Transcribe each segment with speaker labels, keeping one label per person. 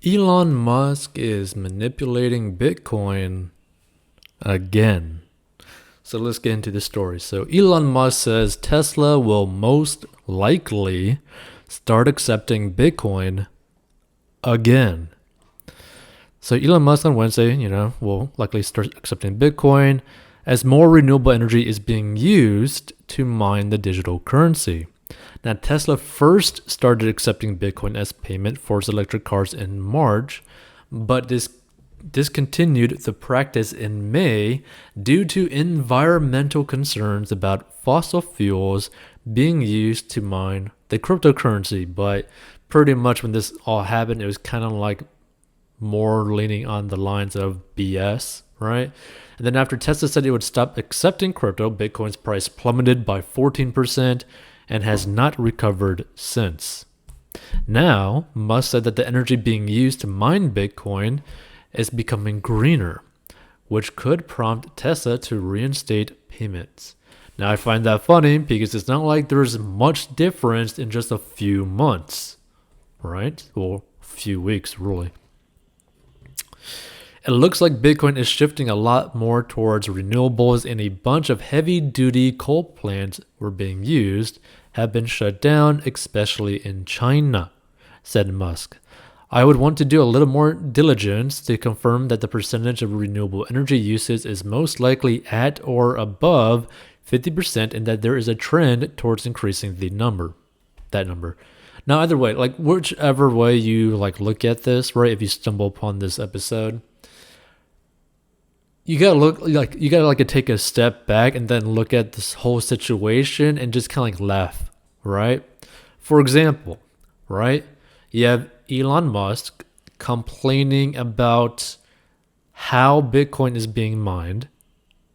Speaker 1: Elon Musk is manipulating Bitcoin again. So let's get into the story. So Elon Musk says Tesla will most likely start accepting Bitcoin again. So Elon Musk on Wednesday, will likely start accepting Bitcoin as more renewable energy is being used to mine the digital currency. Now, Tesla first started accepting Bitcoin as payment for its electric cars in March, but discontinued the practice in May due to environmental concerns about fossil fuels being used to mine the cryptocurrency. But pretty much when this all happened, it was kind of like more leaning on the lines of BS, right? And then after Tesla said it would stop accepting crypto, Bitcoin's price plummeted by 14% and has not recovered since. Now, Musk said that the energy being used to mine Bitcoin is becoming greener, which could prompt Tesla to reinstate payments. Now, I find that funny because it's not like there's much difference in just a few months, right? Well, a few weeks, really. It looks like Bitcoin is shifting a lot more towards renewables, and a bunch of heavy-duty coal plants were being used have been shut down, especially in China, said Musk. I would want to do a little more diligence to confirm that the percentage of renewable energy usage is most likely at or above 50% and that there is a trend towards increasing that number. Now, either way, like whichever way you look at this, right, if you stumble upon this episode, you gotta take a step back and then look at this whole situation and just kind of laugh, right? For example, right, you have Elon Musk complaining about how Bitcoin is being mined,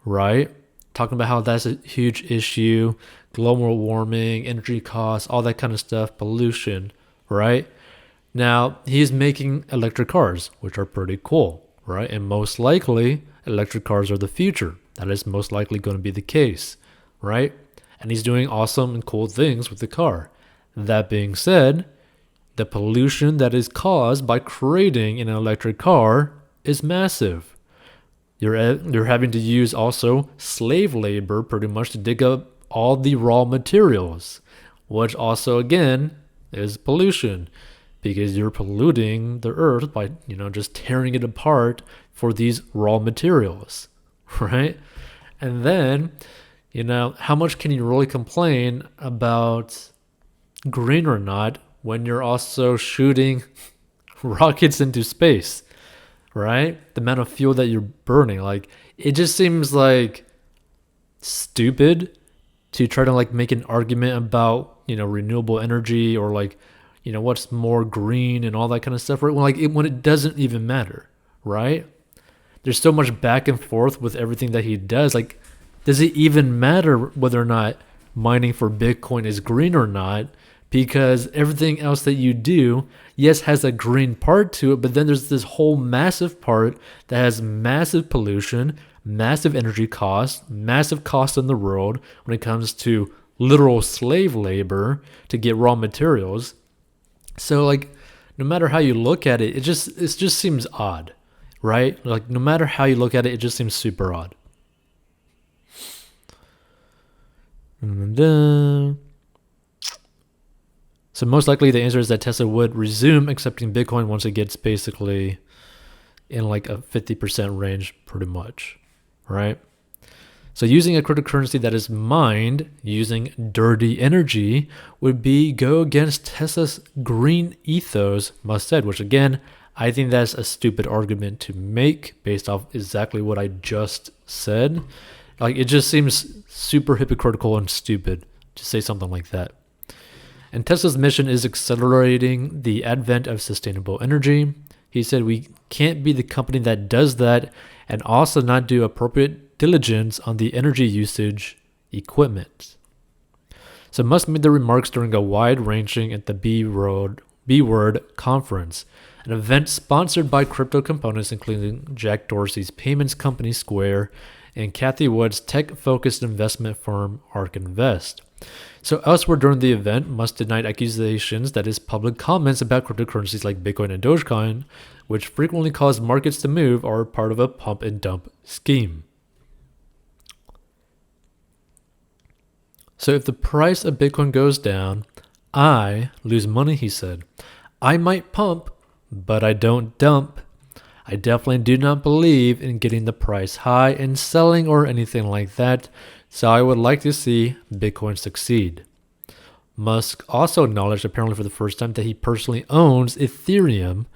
Speaker 1: right? Talking about how that's a huge issue, global warming, energy costs, all that kind of stuff, pollution, right? Now, he's making electric cars, which are pretty cool, right? And most likely, electric cars are the future. That is most likely going to be the case, right? And he's doing awesome and cool things with the car. That being said, the pollution that is caused by creating an electric car is massive. You're having to use also slave labor pretty much to dig up all the raw materials, which also again is pollution because you're polluting the earth by just tearing it apart for these raw materials, right? And then how much can you really complain about green or not when you're also shooting rockets into space, right? The amount of fuel that you're burning, it just seems stupid to try to make an argument about renewable energy or what's more green and all that kind of stuff, right? When it doesn't even matter, right? There's so much back and forth with everything that he does. Does it even matter whether or not mining for Bitcoin is green or not? Because everything else that you do, yes, has a green part to it, but then there's this whole massive part that has massive pollution, massive energy costs, massive costs in the world when it comes to literal slave labor to get raw materials. So no matter how you look at it, it just seems odd, right? No matter how you look at it, it just seems super odd. So most likely the answer is that Tesla would resume accepting Bitcoin once it gets basically in a 50% range pretty much, right? So using a cryptocurrency that is mined using dirty energy would go against Tesla's green ethos, Musk said, which again, I think that's a stupid argument to make based off exactly what I just said. It just seems super hypocritical and stupid to say something like that. And Tesla's mission is accelerating the advent of sustainable energy. He said, we can't be the company that does that and also not do appropriate diligence on the energy usage equipment. So Musk made the remarks during a wide-ranging at the B-Word conference, an event sponsored by crypto components including Jack Dorsey's payments company Square and Cathie Wood's tech-focused investment firm ARK Invest. So elsewhere during the event, Musk denied accusations that his public comments about cryptocurrencies like Bitcoin and Dogecoin, which frequently cause markets to move, are part of a pump and dump scheme. So if the price of Bitcoin goes down, I lose money, he said. I might pump, but I don't dump. I definitely do not believe in getting the price high and selling or anything like that, so I would like to see Bitcoin succeed. Musk also acknowledged, apparently for the first time, that he personally owns Ethereum.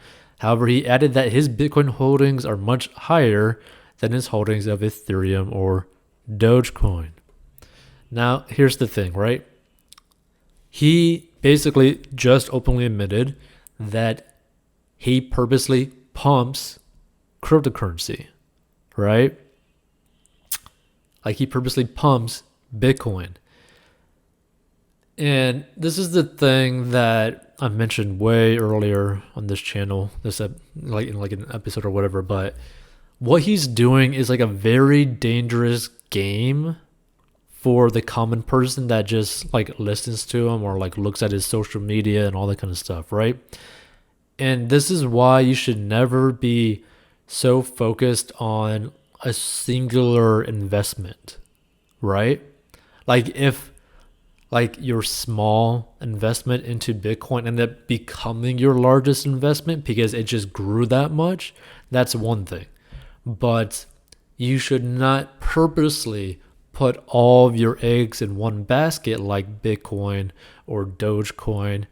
Speaker 1: However, he added that his Bitcoin holdings are much higher than his holdings of Ethereum or Dogecoin. Now, here's the thing, right? He basically just openly admitted that he purposely pumps cryptocurrency, right? Like he purposely pumps Bitcoin. And this is the thing that I mentioned way earlier on this channel, like in an episode or whatever, but what he's doing is like a very dangerous game for the common person that just like listens to him or like looks at his social media and all that kind of stuff, right? And this is why you should never be so focused on a singular investment, right? Like if like your small investment into Bitcoin ended up becoming your largest investment because it just grew that much, that's one thing. But you should not purposely put all of your eggs in one basket like Bitcoin or Dogecoin,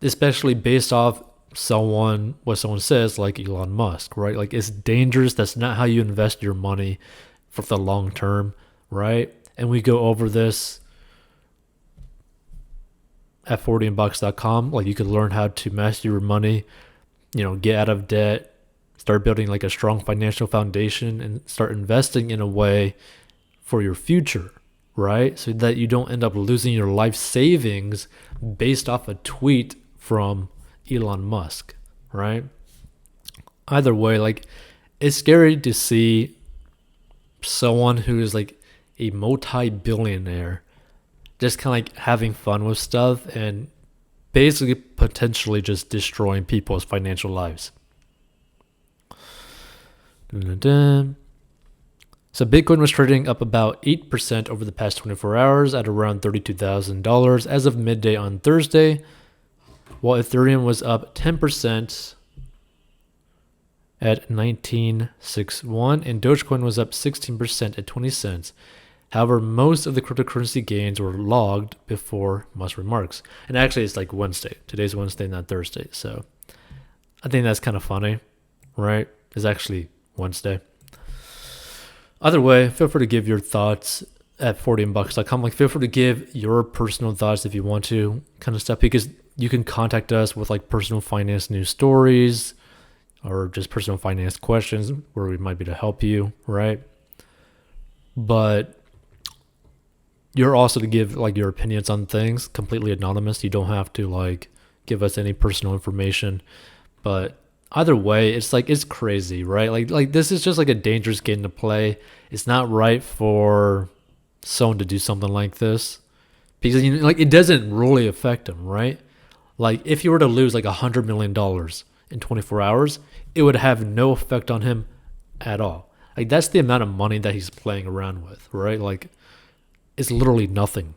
Speaker 1: especially based off what someone says like Elon Musk, right? Like it's dangerous. That's not how you invest your money for the long term, right? And we go over this at 40inbox.com. Like you could learn how to master your money, get out of debt, start building like a strong financial foundation and start investing in a way for your future, right? So that you don't end up losing your life savings based off a tweet from Elon Musk, right? Either way, like it's scary to see someone who is like a multi-billionaire just kind of like having fun with stuff and basically potentially just destroying people's financial lives. Dun-dun-dun. So Bitcoin was trading up about 8% over the past 24 hours at around $32,000 as of midday on Thursday, while Ethereum was up 10% at 1961 and Dogecoin was up 16% at 20 cents. However, most of the cryptocurrency gains were logged before Musk's remarks. And actually, it's like Wednesday. Today's Wednesday, not Thursday. So I think that's kind of funny, right? It's actually Wednesday. Either way, feel free to give your thoughts at 40inbox.com. Like, feel free to give your personal thoughts if you want to, kind of stuff, because you can contact us with like personal finance news stories or just personal finance questions where we might be to help you, right? But you're also to give like your opinions on things completely anonymous. You don't have to like give us any personal information. But either way, it's like it's crazy, right? Like this is just like a dangerous game to play. It's not right for someone to do something like this because like it doesn't really affect them, right? Like if you were to lose like $100 million in 24 hours, it would have no effect on him at all. Like that's the amount of money that he's playing around with, right? Like it's literally nothing